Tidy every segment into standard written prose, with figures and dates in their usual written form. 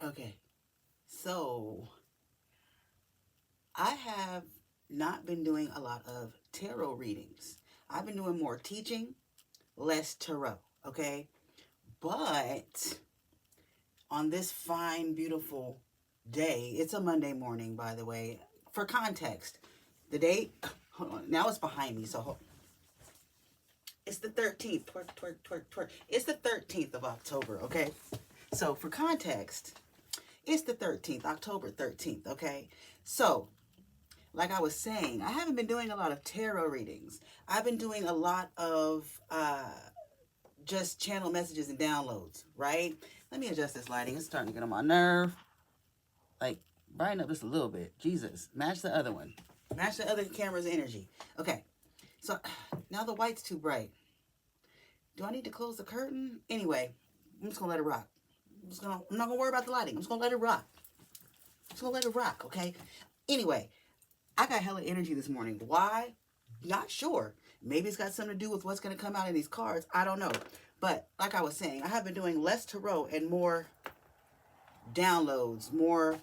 Okay, so I have not been doing a lot of tarot readings. I've been doing more teaching, less tarot, okay? But on this fine, beautiful day, it's a Monday morning, by the way. For context, the date, hold on, now it's behind me, so it's the 13th, twerk, twerk, twerk, twerk. It's the 13th of October, okay? So for context, it's the 13th, October 13th, okay? So, like I was saying, I haven't been doing a lot of tarot readings. I've been doing a lot of just channel messages and downloads, right? Let me adjust this lighting. It's starting to get on my nerve. Like, brighten up just a little bit. Jesus, match the other one. Match the other camera's energy. Okay, so now the white's too bright. Do I need to close the curtain? Anyway, I'm just gonna let it rock. I'm not gonna worry about the lighting. I'm just gonna let it rock. Just gonna let it rock, okay? Anyway, I got hella energy this morning. Why? Not sure. Maybe it's got something to do with what's gonna come out in these cards. I don't know. But like I was saying, I have been doing less tarot and more downloads, more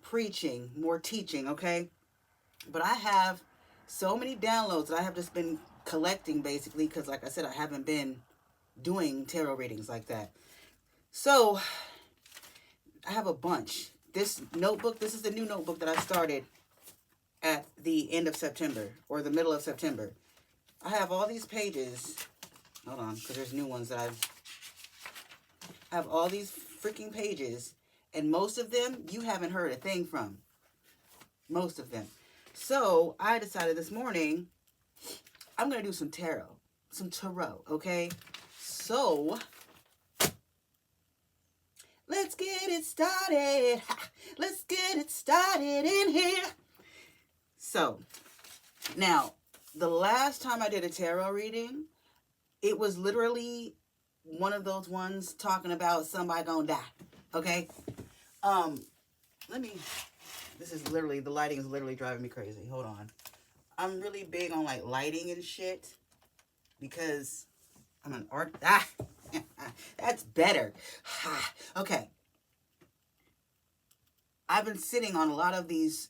preaching, more teaching, okay? But I have so many downloads that I have just been collecting basically because like I said, I haven't been doing tarot readings like that. So I have a bunch. This notebook, this is the new notebook that I started at the end of September or the middle of September. I have all these pages. Hold on, because there's new ones that I have all these freaking pages, and most of them you haven't heard a thing from. Most of them. So I decided this morning I'm going to do some tarot, okay? So let's get it started. Let's get it started in here. So now, the last time I did a tarot reading, it was literally one of those ones talking about somebody gonna die, okay? This is literally, the lighting is literally driving me crazy. Hold on. I'm really big on like lighting and shit because I'm an art, that's better. Okay. I've been sitting on a lot of these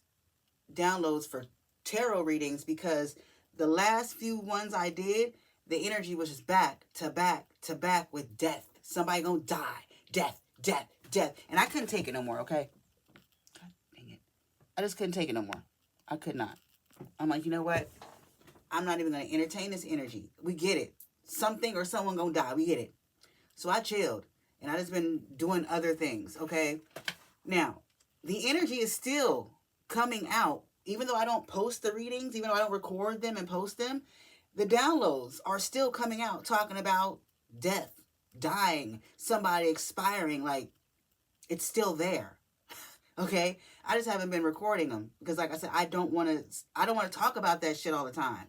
downloads for tarot readings because the last few ones I did, the energy was just back to back to back with death. Somebody gonna die. Death, death, death. And I couldn't take it no more, okay? God dang it. I just couldn't take it no more. I could not. I'm like, you know what? I'm not even gonna entertain this energy. We get it. Something or someone gonna die. We get it. So I chilled. And I just been doing other things, okay? Now, the energy is still coming out. Even though I don't post the readings, even though I don't record them and post them, the downloads are still coming out talking about death, dying, somebody expiring. Like, it's still there. Okay? I just haven't been recording them because, like I said, I don't want to talk about that shit all the time.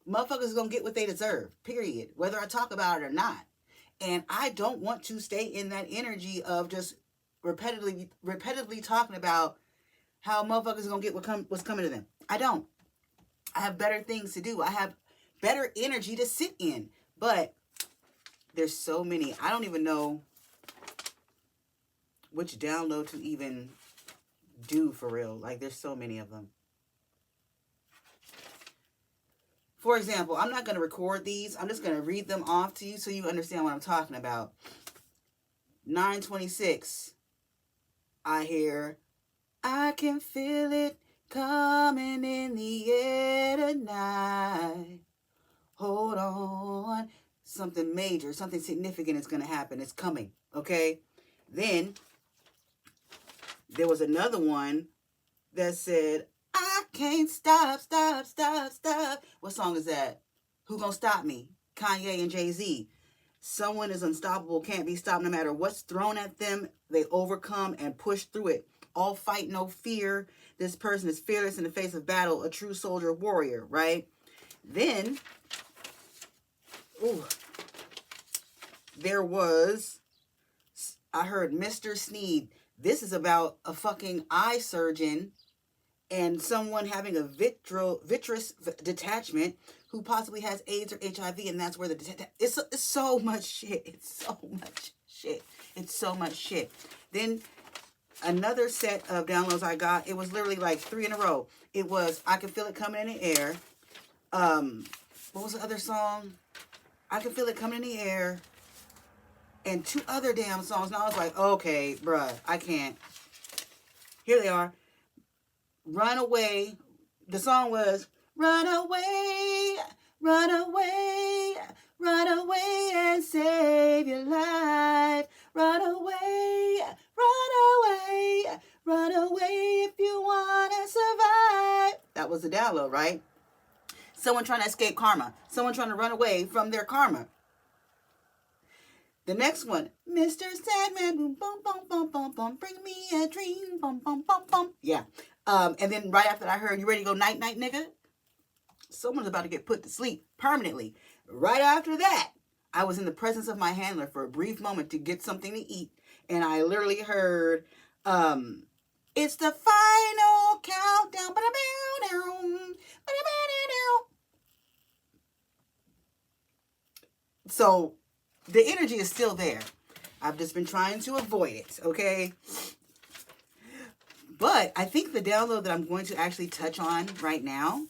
Motherfuckers is going to get what they deserve, period, whether I talk about it or not. And I don't want to stay in that energy of just repetitively talking about how motherfuckers are going to get what's coming to them. I don't. I have better things to do. I have better energy to sit in. But there's so many. I don't even know which download to even do for real. Like, there's so many of them. For example, I'm not going to record these. I'm just going to read them off to you so you understand what I'm talking about. 926. I hear, I can feel it coming in the air tonight. Hold on. Something major, something significant is going to happen. It's coming, okay? Then, there was another one that said, I can't stop. What song is that? Who Gonna Stop Me? Kanye and Jay-Z. Someone is unstoppable, can't be stopped no matter what's thrown at them. They overcome and push through it. All fight, no fear. This person is fearless in the face of battle, a true soldier, warrior, right? Then, there was, I heard Mr. Sneed. This is about a fucking eye surgeon and someone having a vitreous detachment who possibly has AIDS or HIV, and that's where it's so much shit. It's so much shit. It's so much shit. Then another set of downloads I got, it was literally like 3 in a row. It was I Can Feel It Coming in the Air. What was the other song? I Can Feel It Coming in the Air. And 2 other damn songs. And I was like, okay, bruh, I can't. Here they are. Run Away. The song was Run Away, Run Away, Run Away and Save Your Life. Run away, run away, run away if you want to survive. That was the download, right? Someone trying to escape karma. Someone trying to run away from their karma. The next one, Mr. Sandman, boom, boom, boom, boom, boom, boom, bring me a dream, boom, boom, boom, boom. Yeah. And then right after that, I heard, you ready to go night, night, nigga? Someone's about to get put to sleep permanently. Right after that, I was in the presence of my handler for a brief moment to get something to eat. And I literally heard, it's the final countdown. So the energy is still there. I've just been trying to avoid it, okay? But I think the download that I'm going to actually touch on right now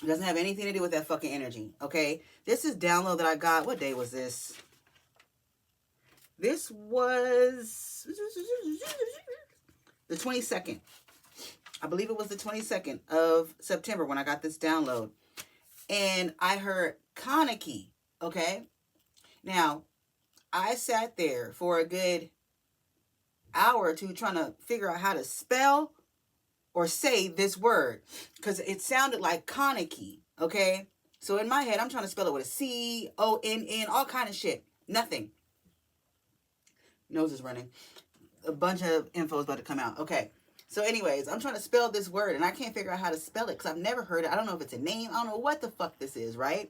doesn't have anything to do with that fucking energy, okay? This is download that I got. What day was this? This was the 22nd. I believe it was the 22nd of September when I got this download. And I heard Kaneki, okay? Now, I sat there for a good hour or two trying to figure out how to spell or say this word because it sounded like Kaneki, okay? So in my head, I'm trying to spell it with a C-O-N-N, all kind of shit. Nothing. Nose is running. A bunch of info is about to come out. Okay. So anyways, I'm trying to spell this word and I can't figure out how to spell it because I've never heard it. I don't know if it's a name. I don't know what the fuck this is, right?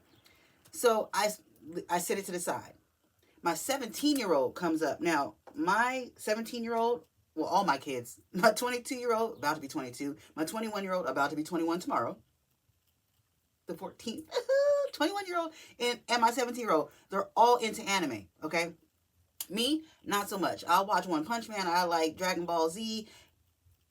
So I set it to the side. My 17-year-old comes up. Now, my 17-year-old, well, all my kids, my 22-year-old, about to be 22, my 21-year-old, about to be 21 tomorrow, the 14th, 21-year-old, and my 17-year-old, they're all into anime, okay? Me, not so much. I'll watch One Punch Man. I like Dragon Ball Z.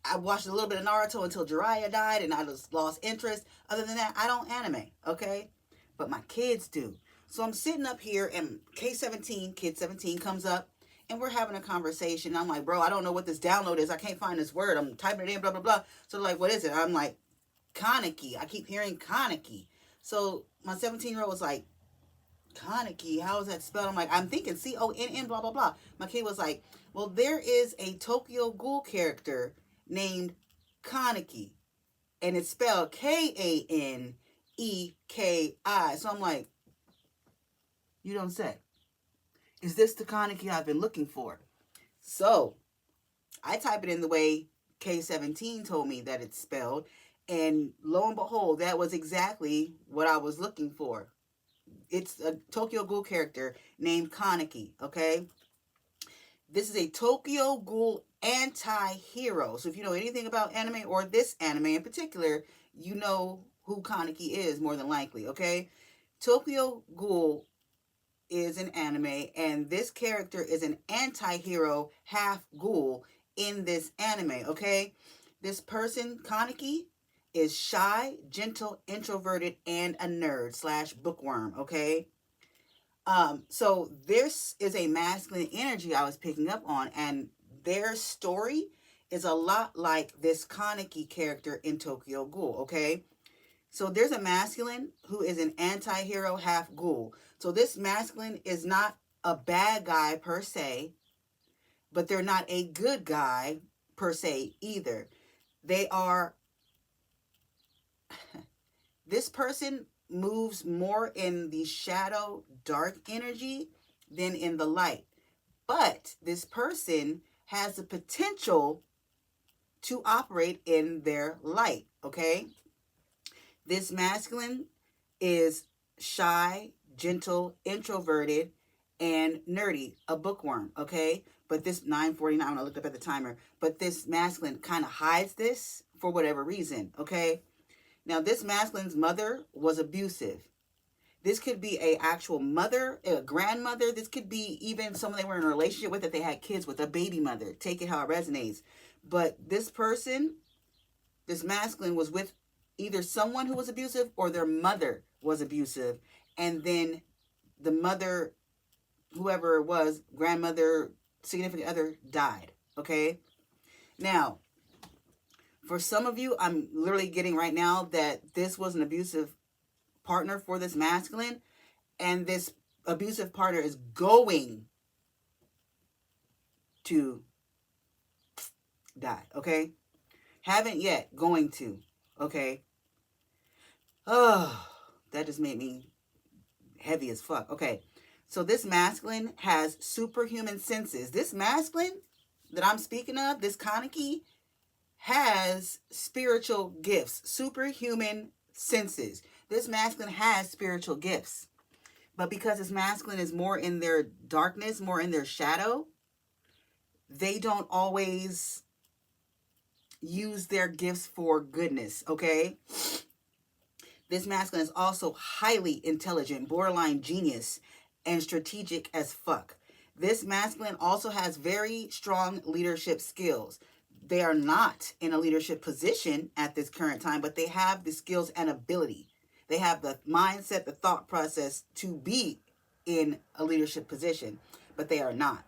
I watched a little bit of Naruto until Jiraiya died, and I just lost interest. Other than that, I don't anime, okay? But my kids do. So I'm sitting up here, and kid 17 comes up, and we're having a conversation. I'm like, bro, I don't know what this download is. I can't find this word. I'm typing it in, blah, blah, blah. So they're like, what is it? I'm like, Kaneki. I keep hearing Kaneki. So my 17-year-old was like, Kaneki, how is that spelled? I'm like, I'm thinking C-O-N-N, blah, blah, blah. My kid was like, well, there is a Tokyo Ghoul character named Kaneki, and it's spelled Kaneki. So I'm like, you don't say. Is this the Kaneki I've been looking for? So I type it in the way K17 told me that it's spelled, and lo and behold, that was exactly what I was looking for. It's a Tokyo Ghoul character named Kaneki, okay? This is a Tokyo Ghoul anti-hero. So if you know anything about anime, or this anime in particular, you know who Kaneki is more than likely, okay? Tokyo Ghoul is an anime, and this character is an anti-hero, half ghoul in this anime, okay? This person, Kaneki, is shy, gentle, introverted, and a nerd / bookworm, okay? So this is a masculine energy I was picking up on, and their story is a lot like this Kaneki character in Tokyo Ghoul, okay? So there's a masculine who is an anti-hero, half ghoul. So this masculine is not a bad guy per se, but they're not a good guy per se either. They are, this person moves more in the shadow, dark energy than in the light. But this person has the potential to operate in their light, okay? This masculine is shy, gentle, introverted, and nerdy, a bookworm, okay? But this 9:49, I looked up at the timer, but this masculine kind of hides this for whatever reason, okay? Now, this masculine's mother was abusive. This could be a actual mother, a grandmother. This could be even someone they were in a relationship with that they had kids with, a baby mother. Take it how it resonates. But this person, this masculine, was with either someone who was abusive or their mother was abusive. And then the mother, whoever it was, grandmother, significant other, died. Okay? Now, for some of you, I'm literally getting right now that this was an abusive partner for this masculine, and this abusive partner is going to die, okay? Haven't yet, going to, okay? Oh, that just made me heavy as fuck. Okay, so this masculine has superhuman senses. This masculine that I'm speaking of, this Kaneki, has spiritual gifts, superhuman senses. This masculine has spiritual gifts. But because this masculine is more in their darkness, more in their shadow, they don't always use their gifts for goodness, okay? This masculine is also highly intelligent, borderline genius, and strategic as fuck. This masculine also has very strong leadership skills. They are not in a leadership position at this current time, but they have the skills and ability. They have the mindset, the thought process to be in a leadership position, but they are not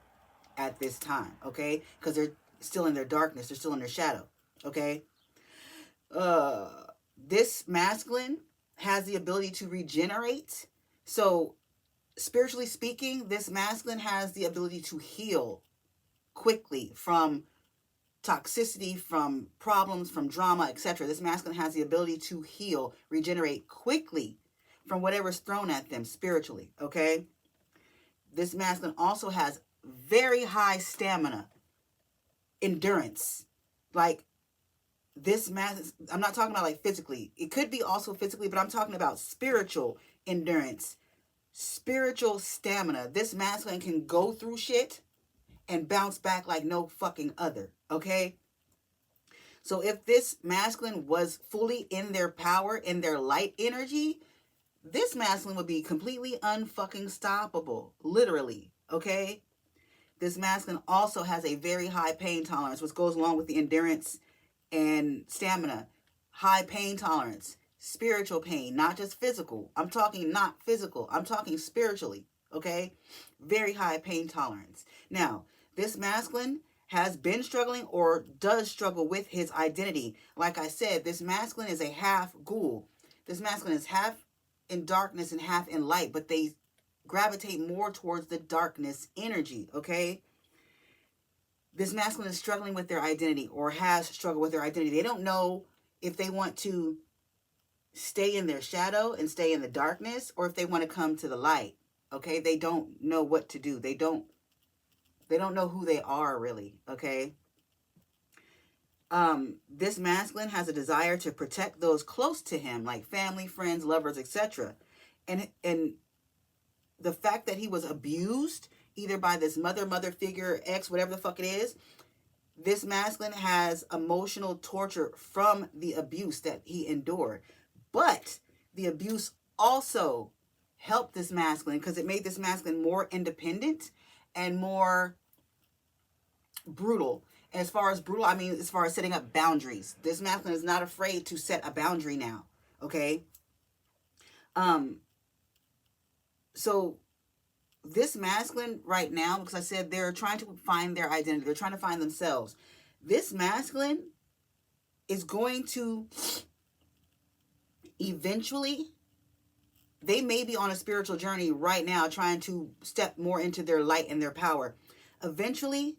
at this time, okay? Because they're still in their darkness. They're still in their shadow, okay? This masculine has the ability to regenerate. So spiritually speaking, this masculine has the ability to heal quickly from toxicity, from problems, from drama, etc. This masculine has the ability to heal, regenerate quickly from whatever's thrown at them spiritually, okay? This masculine also has very high stamina, endurance. Like this I'm not talking about like physically. It could be also physically, but I'm talking about spiritual endurance, spiritual stamina. This masculine can go through shit and bounce back like no fucking other, okay? So if this masculine was fully in their power, in their light energy, this masculine would be completely unfucking stoppable, literally, okay? This masculine also has a very high pain tolerance, which goes along with the endurance and stamina. High pain tolerance, spiritual pain, not just physical. I'm talking not physical. I'm talking spiritually, okay? Very high pain tolerance. Now, this masculine has been struggling or does struggle with his identity. Like I said, this masculine is a half ghoul. This masculine is half in darkness and half in light, but they gravitate more towards the darkness energy, okay? This masculine is struggling with their identity or has struggled with their identity. They don't know if they want to stay in their shadow and stay in the darkness or if they want to come to the light, okay? They don't know what to do. They don't know who they are really, okay? This masculine has a desire to protect those close to him, like family, friends, lovers, etc. And the fact that he was abused, either by this mother figure, ex, whatever the fuck it is, this masculine has emotional torture from the abuse that he endured. But the abuse also helped this masculine because it made this masculine more independent and more brutal. As far as brutal, I mean as far as setting up boundaries. This masculine is not afraid to set a boundary now, okay? So this masculine right now, because I said they're trying to find their identity, they're trying to find themselves. This masculine is going to eventually, they may be on a spiritual journey right now trying to step more into their light and their power. Eventually,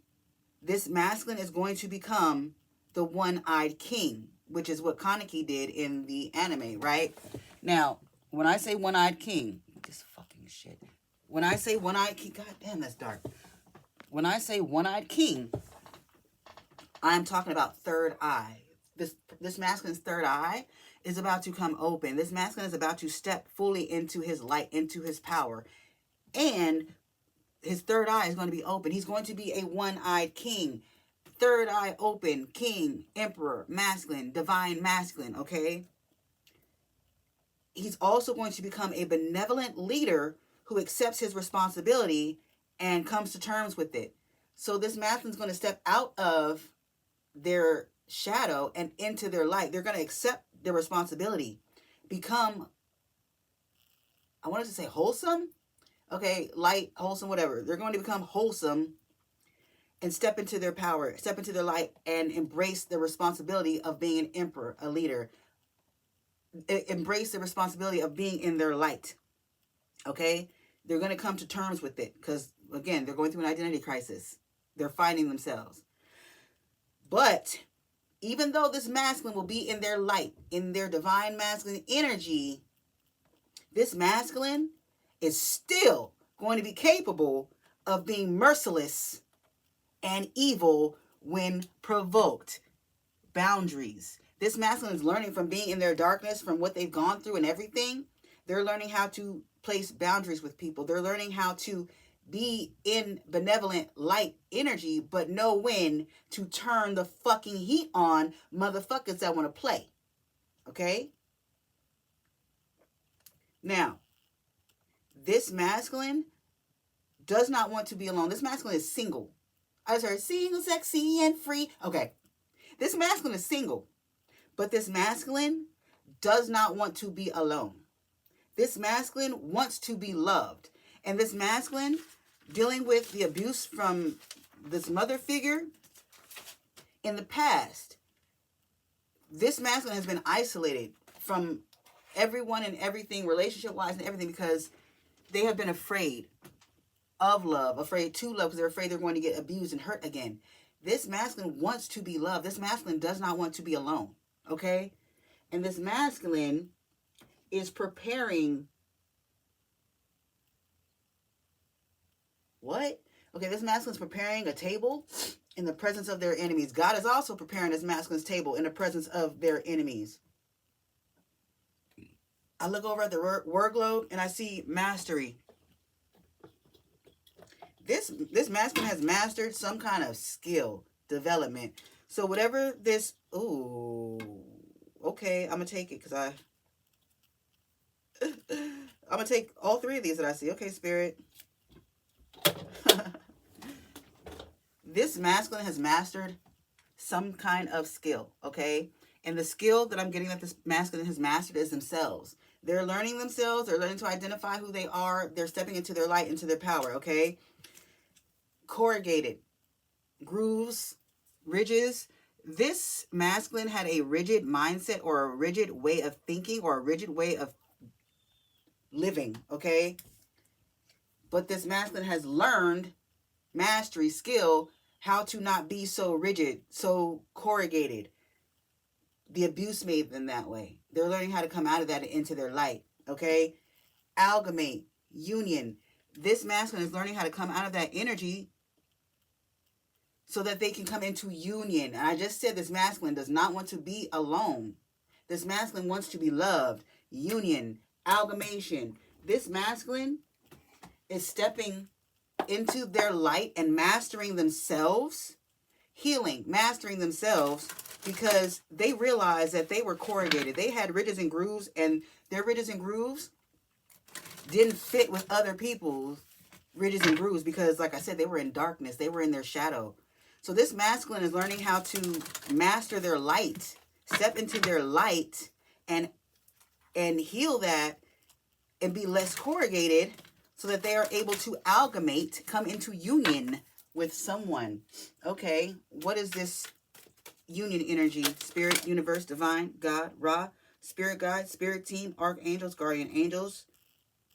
this masculine is going to become the one-eyed king, which is what Kaneki did in the anime, right? Now, when I say one-eyed king, this fucking shit. When I say one-eyed king, god damn, that's dark. When I say one-eyed king, I'm talking about third eye. This masculine's third eye is about to come open. This masculine is about to step fully into his light, into his power. And his third eye is going to be open. He's going to be a one-eyed king. Third eye open, king, emperor, masculine, divine masculine, okay? he's also going to become a benevolent leader who accepts his responsibility and comes to terms with it. So this masculine is going to step out of their shadow and into their light. They're going to accept their responsibility, become, I wanted to say wholesome. Okay, light, wholesome, whatever. They're going to become wholesome and step into their power, step into their light, and embrace the responsibility of being an emperor, a leader. Embrace the responsibility of being in their light. Okay? They're going to come to terms with it because, again, they're going through an identity crisis. They're finding themselves. But even though this masculine will be in their light, in their divine masculine energy, this masculine is still going to be capable of being merciless and evil when provoked. Boundaries. This masculine is learning from being in their darkness, from what they've gone through and everything. They're learning how to place boundaries with people. They're learning how to be in benevolent light energy, but know when to turn the fucking heat on motherfuckers that want to play. Okay? Now, this masculine does not want to be alone. This masculine is single. I just heard single, sexy, and free. Okay. This masculine is single, but this masculine does not want to be alone. This masculine wants to be loved. And this masculine, dealing with the abuse from this mother figure in the past, this masculine has been isolated from everyone and everything, relationship-wise and everything, because they have been afraid of love, afraid to love, because they're afraid they're going to get abused and hurt again. This masculine wants to be loved. This masculine does not want to be alone, okay? And this masculine is preparing... What? Okay, this masculine is preparing a table in the presence of their enemies. God is also preparing this masculine's table in the presence of their enemies. I look over at the word globe and I see mastery. This masculine has mastered some kind of skill development. So whatever this, ooh, okay, I'm gonna take it because I'm gonna take all three of these that I see. Okay, Spirit. This masculine has mastered some kind of skill, okay? And the skill that I'm getting that this masculine has mastered is themselves. They're learning themselves. They're learning to identify who they are. They're stepping into their light, into their power, okay? Corrugated. Grooves. Ridges. This masculine had a rigid mindset or a rigid way of thinking or a rigid way of living, okay? But this masculine has learned mastery, skill, how to not be so rigid, so corrugated. The abuse made them that way. They're learning how to come out of that and into their light, okay? Amalgamate, union. This masculine is learning how to come out of that energy so that they can come into union. And I just said this masculine does not want to be alone. This masculine wants to be loved. Union, amalgamation. This masculine is stepping into their light and mastering themselves, healing, mastering themselves, because they realized that they were corrugated. They had ridges and grooves, and their ridges and grooves didn't fit with other people's ridges and grooves because, like I said, they were in darkness. They were in their shadow. So this masculine is learning how to master their light, step into their light, and heal that and be less corrugated, so that they are able to amalgamate, come into union with someone. Okay, what is this union energy? Spirit, universe, divine, God, Ra, spirit guide, spirit team, archangels, guardian angels.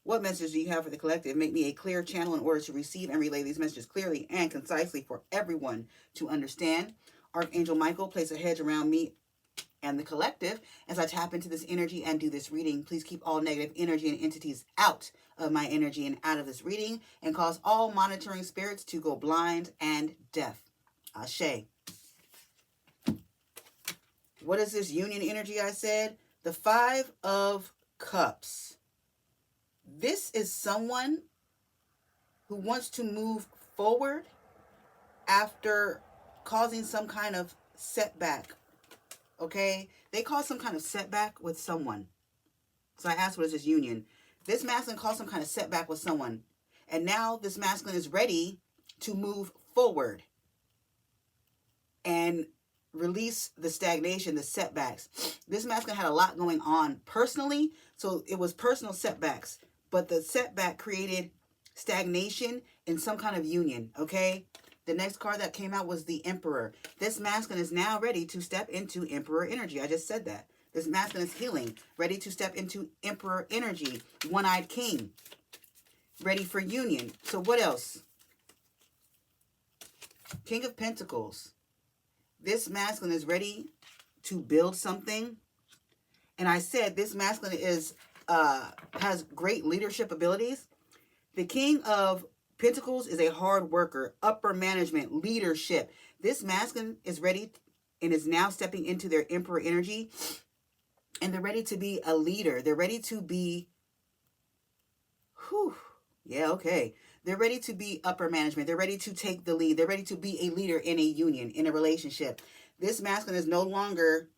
What message do you have for the collective? Make me a clear channel in order to receive and relay these messages clearly and concisely for everyone to understand. Archangel Michael, place a hedge around me and the collective as I tap into this energy and do this reading. Please keep all negative energy and entities out of my energy and out of this reading, and cause all monitoring spirits to go blind and deaf. Ashe. What is this union energy I said? The 5 of Cups. This is someone who wants to move forward after causing some kind of setback. Okay? They cause some kind of setback with someone. So I asked, what is this union? This masculine caused some kind of setback with someone. And now this masculine is ready to move forward and release the stagnation, the setbacks. This masculine had a lot going on personally, so it was personal setbacks. But the setback created stagnation in some kind of union, okay? The next card that came out was the Emperor. This masculine is now ready to step into Emperor energy. I just said that. This masculine is healing, ready to step into Emperor energy. One-eyed King, ready for union. So what else? King of Pentacles. This masculine is ready to build something. And I said this masculine is has great leadership abilities. The King of Pentacles is a hard worker, upper management, leadership. This masculine is ready and is now stepping into their Emperor energy. And they're ready to be a leader. They're ready to be, they're ready to be upper management. They're ready to take the lead. They're ready to be a leader in a union, in a relationship. This masculine is no longer,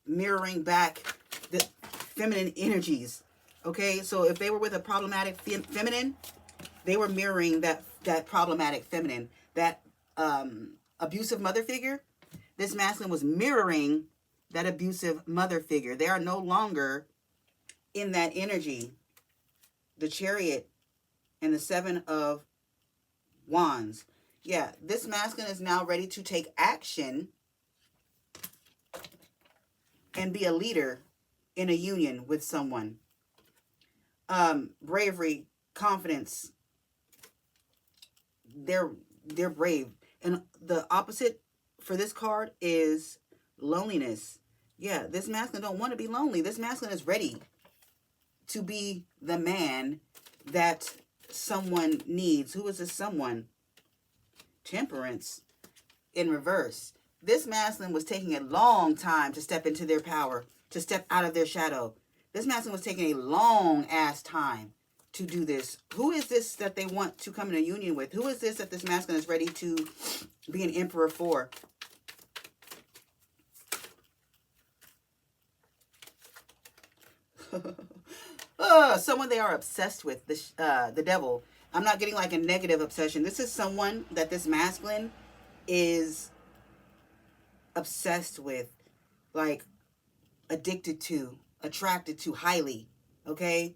mirroring back the feminine energies. Okay, so if they were with a problematic feminine, they were mirroring that problematic feminine, that abusive mother figure. This masculine was mirroring that abusive mother figure. They are no longer in that energy. The Chariot and the Seven of Wands. Yeah, this masculine is now ready to take action and be a leader in a union with someone. Bravery, confidence. They're brave. And the opposite for this card is loneliness. Yeah, this masculine don't want to be lonely. This masculine is ready to be the man that someone needs. Who is this someone? Temperance in reverse. This masculine was taking a long time to step into their power, to step out of their shadow. This masculine was taking a long ass time to do this. Who is this that they want to come in a union with? Who is this that this masculine is ready to be an emperor for? Someone they are obsessed with, the devil. I'm not getting like a negative obsession. This is someone that this masculine is obsessed with, like addicted to, attracted to highly, okay?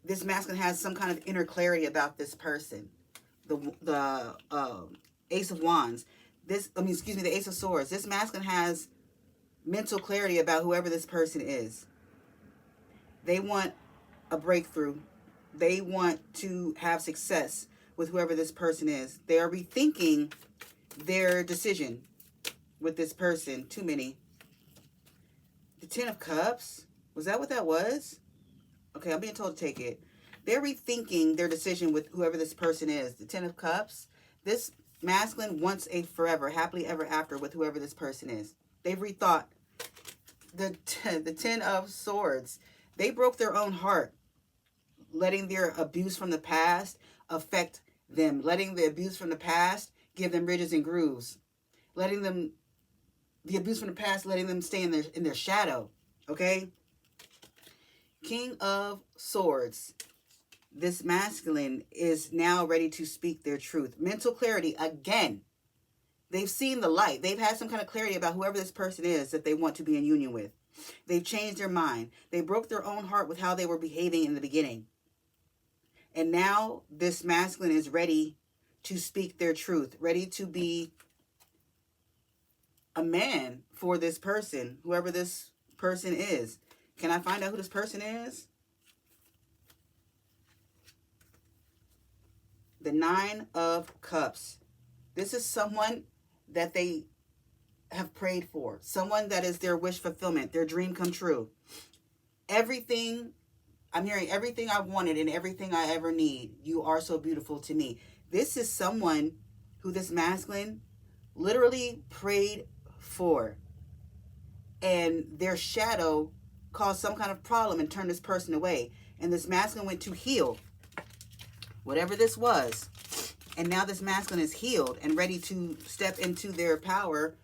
This masculine has some kind of inner clarity about this person. The Ace of Wands. The Ace of Swords. This masculine has mental clarity about whoever this person is. They want a breakthrough. They want to have success with whoever this person is. They are rethinking their decision with this person. Too many. The Ten of Cups. Was that what that was? Okay, I'm being told to take it. They're rethinking their decision with whoever this person is. The Ten of Cups. This masculine wants a forever, happily ever after with whoever this person is. They've rethought. The Ten of Swords. They broke their own heart, letting their abuse from the past affect them. Letting the abuse from the past give them ridges and grooves. The abuse from the past, letting them stay in their shadow. Okay? King of Swords. This masculine is now ready to speak their truth. Mental clarity, again. They've seen the light. They've had some kind of clarity about whoever this person is that they want to be in union with. They've changed their mind. They broke their own heart with how they were behaving in the beginning. And now this masculine is ready to speak their truth. Ready to be a man for this person, whoever this person is. Can I find out who this person is? The Nine of Cups. This is someone that they have prayed for. Someone that is their wish fulfillment, their dream come true. Everything, I'm hearing everything I wanted and everything I ever need. You are so beautiful to me. This is someone who this masculine literally prayed for. And their shadow caused some kind of problem and turned this person away. And this masculine went to heal whatever this was. And now this masculine is healed and ready to step into their power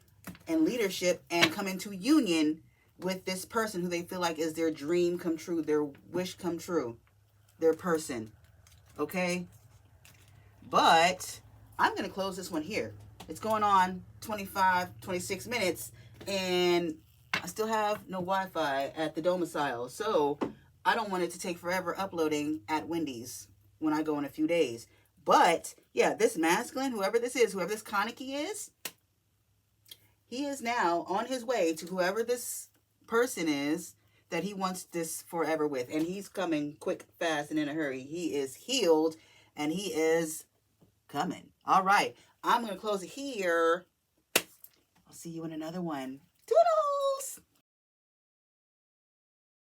and leadership and come into union with this person who they feel like is their dream come true, their wish come true, their person. Okay? But I'm going to close this one here. It's going on 26 minutes, and I still have no Wi-Fi at the domicile. So I don't want it to take forever uploading at Wendy's when I go in a few days. But yeah, this masculine, whoever this is, whoever this Kaneki is, he is now on his way to whoever this person is that he wants this forever with. And he's coming quick, fast, and in a hurry. He is healed, and he is coming. All right. I'm going to close it here. I'll see you in another one. Toodles!